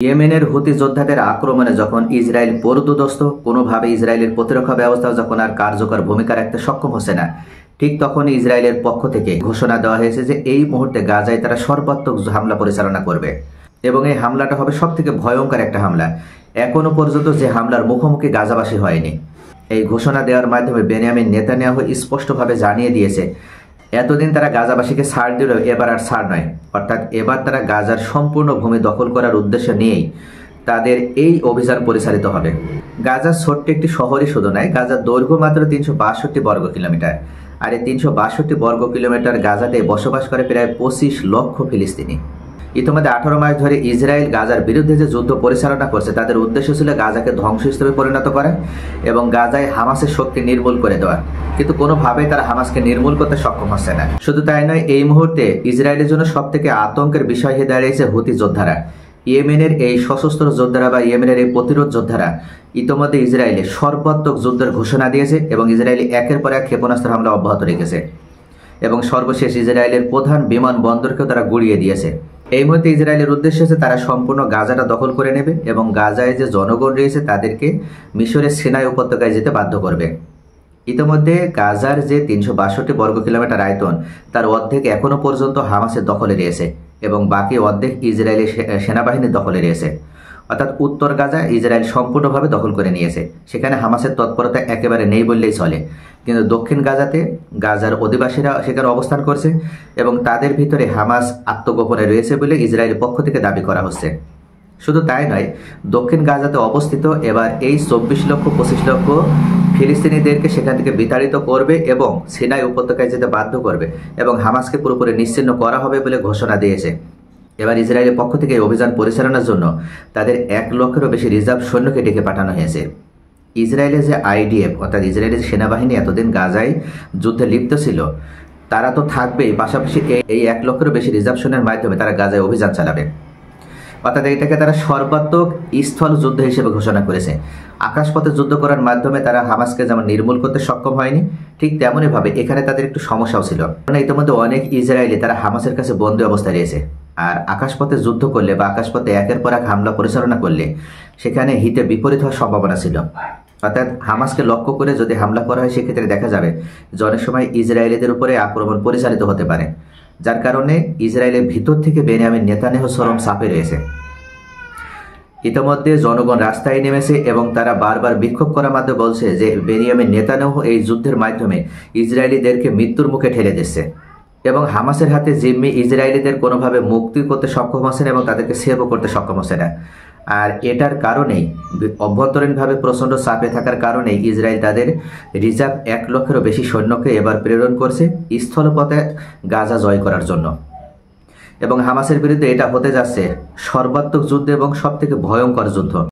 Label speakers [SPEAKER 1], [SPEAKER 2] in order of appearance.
[SPEAKER 1] ইয়েমেনের হুতি যোদ্ধাদের আক্রমণে যখন ইসরায়েল পরদুদস্ত, কোনোভাবে ইসরায়েলের প্রতিরক্ষা ব্যবস্থা যখন আর কার্যকর ভূমিকা রাখতে সক্ষম হচ্ছে না, ঠিক তখন ইসরায়েলের পক্ষ থেকে ঘোষণা দেওয়া হয়েছে যে এই মুহূর্তে গাজায় তারা সর্বাত্মক হামলা পরিচালনা করবে এবং এই হামলাটা হবে সবথেকে ভয়ঙ্কর একটা হামলা। এখনো পর্যন্ত যে হামলার মুখোমুখি গাজাবাসী হয়নি। এই ঘোষণা দেওয়ার মাধ্যমে বেনিয়ামিন নেতানিয়াহু স্পষ্টভাবে জানিয়ে দিয়েছে এতদিন তারা গাজাবাসীকে ছাড় দিল, এবার আর ছাড় নয়। অর্থাৎ এবার তারা গাজার সম্পূর্ণ ভূমি দখল করার উদ্দেশ্য নিয়েই তাদের এই অভিযান পরিচালিত হবে। গাজার ছোট্ট একটি শহরই শুধু নয়, গাজার দৈর্ঘ্য মাত্র 362 বর্গ কিলোমিটার। আর এই 362 বর্গ কিলোমিটার গাজাতে বসবাস করে প্রায় 25 লক্ষ ফিলিস্তিনি। ইতিমধ্যে 18 মাস ধরে ইসরায়েল গাজার বিরুদ্ধে যে যুদ্ধ পরিচালনা করছে, তাদের উদ্দেশ্য ছিল গাজাকে ধ্বংসস্তূপে পরিণত করা এবং গাজায় হামাসের শক্তি নির্মূল করে দেওয়া। কিন্তু কোনোভাবেই তারা হামাসকে নির্মূল করতে সক্ষম হচ্ছে না। শুধু তাই নয়, এই মুহূর্তে ইসরায়েলের জন্য সবথেকে আতঙ্কের বিষয় হয়ে দাঁড়িয়েছে হুতি যোদ্ধারা। ইয়েমেনের এই সশস্ত্র যোদ্ধারা বা ইয়েমেনের এই প্রতিরোধ যোদ্ধারা ইতিমধ্যে ইসরায়েলে সর্বাত্মক যুদ্ধের ঘোষণা দিয়েছে এবং ইসরায়েলি একের পর এক ক্ষেপণাস্ত্র হামলা অব্যাহত রেখেছে এবং সর্বশেষ ইসরায়েলের প্রধান বিমানবন্দরকেও তারা গুড়িয়ে দিয়েছে। এই মুহূর্তে ইসরায়েলের উদ্দেশ্য হচ্ছে তারা সম্পূর্ণ গাজাটা দখল করে নেবে এবং গাজায় যে জনগণ রয়েছে তাদেরকে মিশরের সিনাই উপত্যকায় যেতে বাধ্য করবে। ইতিমধ্যে গাজার যে 362 বর্গ কিলোমিটার আয়তন, তার অর্ধেক এখনো পর্যন্ত হামাসের দখলে রয়েছে এবং বাকি অর্ধেক ইসরায়েলি সেনাবাহিনীর দখলে রয়েছে। অর্থাৎ উত্তর গাজা ইসরায়েল সম্পূর্ণভাবে দখল করে নিয়েছে। সেখানে হামাসের তৎপরতা একেবারে নেই বললেই চলে। কিন্তু দক্ষিণ গাজাতে গাজার অধিবাসীরা সেখানে অবস্থান করছে এবং তাদের ভিতরে হামাস আত্মগোপনে রয়েছে বলে ইসরায়েলের পক্ষ থেকে দাবি করা হচ্ছে। শুধু তাই নয়, দক্ষিণ গাজাতে অবস্থিত এবার এই 24 লক্ষ 25 লক্ষ ফিলিস্তিনিদেরকে সেখান থেকে বিতাড়িত করবে এবং সিনাই উপত্যকায় যেতে বাধ্য করবে এবং হামাসকে পুরোপুরি নিশ্চিহ্ন করা হবে বলে ঘোষণা দিয়েছে। এবার ইসরায়েলের পক্ষ থেকে অভিযান পরিচালনার জন্য তাদের 1 লক্ষেরও বেশি রিজার্ভ সৈন্যকে ডেকে পাঠানো হয়েছে। ইসরায়েলের যে আইডিএফ অর্থাৎ ইসরায়েলের সেনাবাহিনী এতদিন গাজায় যুদ্ধে লিপ্ত ছিল, তারা তো থাকবেই, পাশাপাশি এই 1 লক্ষেরও বেশি রিজার্ভ সৈন্যের মাধ্যমে তারা গাজায় অভিযান চালাবে। অর্থাৎ এটাকে তারা সর্বাত্মক স্থল যুদ্ধ হিসেবে ঘোষণা করেছে। আকাশপথে যুদ্ধ করার মাধ্যমে তারা হামাসকে যেমন নির্মূল করতে সক্ষম হয়নি, ঠিক তেমনইভাবে এখানে তাদের একটু সমস্যাও ছিল। কারণ ইতিমধ্যে অনেক ইসরায়েলি তারা হামাসের কাছে বন্দী অবস্থায় রয়েছে। আর আকাশপথে যুদ্ধ করলে বা আকাশপথে একের পর এক হামলা পরিচালনা করলে সেখানে হিতে বিপরীত হওয়ার সম্ভাবনা ছিল। অর্থাৎ হামাসকে লক্ষ্য করে যদি হামলা করা হয়, সেক্ষেত্রে দেখা যাবে যে অনেক সময় ইসরায়েলিদের উপরে আক্রমণ পরিচালিত হতে পারে, যার কারণে ইসরায়েলের ভিতর থেকে বেনিয়ামিন নেতানিয়াহু চরম চাপে রয়েছে। ইতিমধ্যে জনগণ রাস্তায় নেমেছে এবং তারা বারবার বিক্ষোভ করার মাধ্যমে বলছে যে বেনিয়ামিন নেতানিয়াহু এই যুদ্ধের মাধ্যমে ইসরায়েলিদেরকে মৃত্যুর মুখে ঠেলে দিচ্ছে এবং হামাসের হাতে জিম্মি ইসরায়েলিদের কোনোভাবে মুক্তি করতে সক্ষম হচ্ছে না এবং তাদেরকে সেভও করতে সক্ষম হচ্ছে না। আর এটার কারণেই অভ্যন্তরীণভাবে প্রচণ্ড চাপে থাকার কারণে ইসরায়েল তাদের রিজার্ভ 1 লক্ষেরও বেশি সৈন্যকে এবার প্রেরণ করছে স্থলপথে গাজা জয় করার জন্য। এবং হামাসের বিরুদ্ধে এটা হতে যাচ্ছে সর্বাত্মক যুদ্ধ এবং সবথেকে ভয়ঙ্কর যুদ্ধ।